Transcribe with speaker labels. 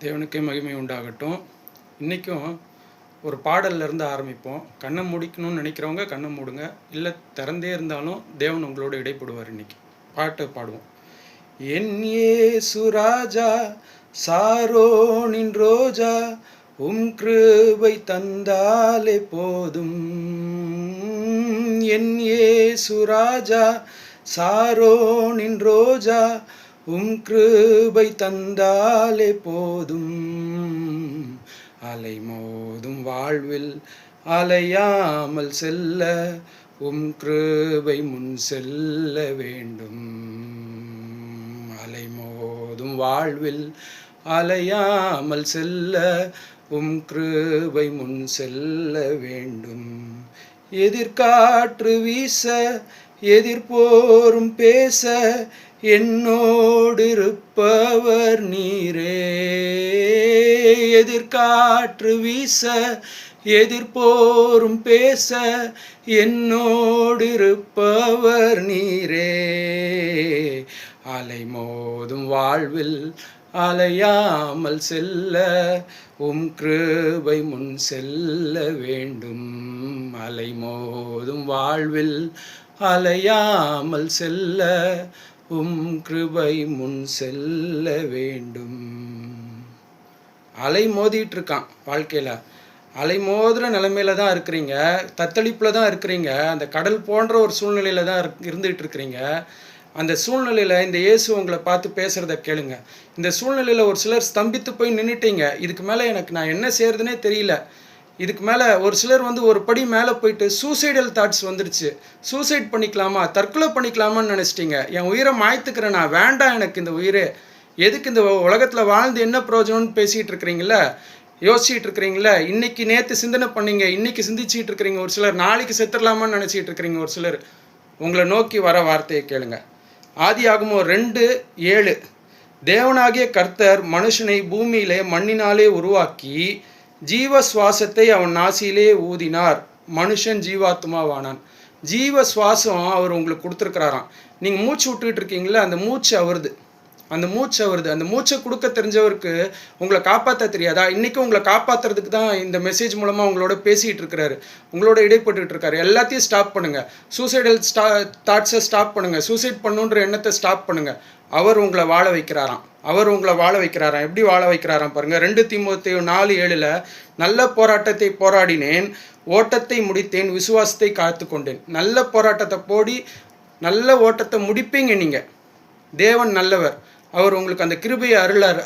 Speaker 1: தேவனுக்கே மகிமை உண்டாகட்டும். இன்றைக்கும் ஒரு பாடல்லேருந்து ஆரம்பிப்போம். கண்ணை முடிக்கணும்னு நினைக்கிறவங்க கண்ணை மூடுங்க, இல்லை திறந்தே இருந்தாலும் தேவன் உங்களோட இடைப்படுவார். இன்றைக்கி பாட்டு பாடுவோம். என் இயேசு ராஜா, சாரோனின் ரோஜா, கிருபை தந்தாலே போதும். என் இயேசு ராஜா, சாரோனின் ரோஜா, கிருபை தந்தாலே போதும். அலை மோதும் வாழ்வில் அலையாமல் செல்ல கிருபை முன் செல்ல வேண்டும். அலை மோதும் வாழ்வில் அலையாமல் செல்ல கிருபை முன் செல்ல வேண்டும். எதிர்காற்று வீச எதிர்போரும் பேச என்னோடு இருப்பவர் நீரே. எதிர்காற்று வீச எதிர்போரும் பேச என்னோடு இருப்பவர் நீரே. அலை மோதும் வாழ்வில் அலையாமல் செல்ல கிருபை முன் செல்ல வேண்டும். அலை மோதும் வாழ்வில் அலையாமல் செல்ல கிருபை முன் செல்ல வேண்டும். அலை மோதிட்டு இருக்கான் வாழ்க்கையில். அலை மோதுகிற நிலைமையில தான் இருக்கிறீங்க, தத்தளிப்பில் தான் இருக்கிறீங்க, அந்த கடல் போன்ற ஒரு சூழ்நிலையில் தான் இருந்துகிட்டு இருக்கிறீங்க. அந்த சூழ்நிலையில் இந்த இயேசு உங்களை பார்த்து பேசுகிறத கேளுங்க. இந்த சூழ்நிலையில் ஒரு சிலர் ஸ்தம்பித்து போய் நின்றுட்டீங்க. இதுக்கு மேலே நான் என்ன செய்கிறதுனே தெரியல. இதுக்கு மேலே ஒரு சிலர் ஒரு படி மேலே போயிட்டு சூசைடல் தாட்ஸ் வந்துடுச்சு. சூசைட் பண்ணிக்கலாமா, தற்கொலை பண்ணிக்கலாமான்னு நினச்சிட்டிங்க. என் உயிரை மாய்த்துக்கிறேன், நான் வேண்டாம் எனக்கு இந்த உயிரே, எதுக்கு இந்த உலகத்தில் வாழ்ந்து என்ன பிரயோஜனம்னு பேசிகிட்டு இருக்கிறீங்களா, யோசிச்சுட்டு இருக்கிறீங்களா? இன்றைக்கி நேற்று சிந்தனை பண்ணீங்க, இன்றைக்கி சிந்திச்சிட்டு இருக்கிறீங்க. ஒரு சிலர் நாளைக்கு செத்துடலாமான்னு நினச்சிட்டு இருக்கிறீங்க. ஒரு சிலர் உங்களை நோக்கி வர வார்த்தையை கேளுங்க. ஆதியாகமம் 2:7, தேவனாகிய கர்த்தர் மனுஷனை பூமியிலே மண்ணினாலே உருவாக்கி ஜீவ சுவாசத்தை அவன் நாசியிலே ஊதினார், மனுஷன் ஜீவாத்மாவானான். ஜீவ சுவாசம் அவர் உங்களுக்கு கொடுத்துருக்கிறாராம். நீங்கள் மூச்சு விட்டுக்கிட்டு இருக்கீங்களா, அந்த மூச்சு அவருது. அந்த மூச்சை கொடுக்க தெரிஞ்சவருக்கு உங்களை காப்பாற்ற தெரியாதா? இன்றைக்கும் உங்களை காப்பாற்றுறதுக்கு தான் இந்த மெசேஜ் மூலமாக உங்களோட பேசிகிட்டு இருக்கிறாரு, உங்களோட இடைப்பட்டுக்கிட்டு இருக்காரு. எல்லாத்தையும் ஸ்டாப் பண்ணுங்கள். சூசைடல் தாட்ஸை ஸ்டாப் பண்ணுங்கள். சூசைட் பண்ணுன்ற எண்ணத்தை ஸ்டாப் பண்ணுங்கள். அவர் உங்களை வாழ வைக்கிறாராம். எப்படி வாழ வைக்கிறாராம் பாருங்கள். 2 தீமோத்தேயு 4:7, நல்ல போராட்டத்தை போராடினேன், ஓட்டத்தை முடித்தேன், விசுவாசத்தை காத்து கொண்டேன். நல்ல போராட்டத்தை போடி நல்ல ஓட்டத்தை முடிப்பீங்க. நீங்கள் தேவன் நல்லவர். அவர் உங்களுக்கு அந்த கிருபையை அருள்றார்.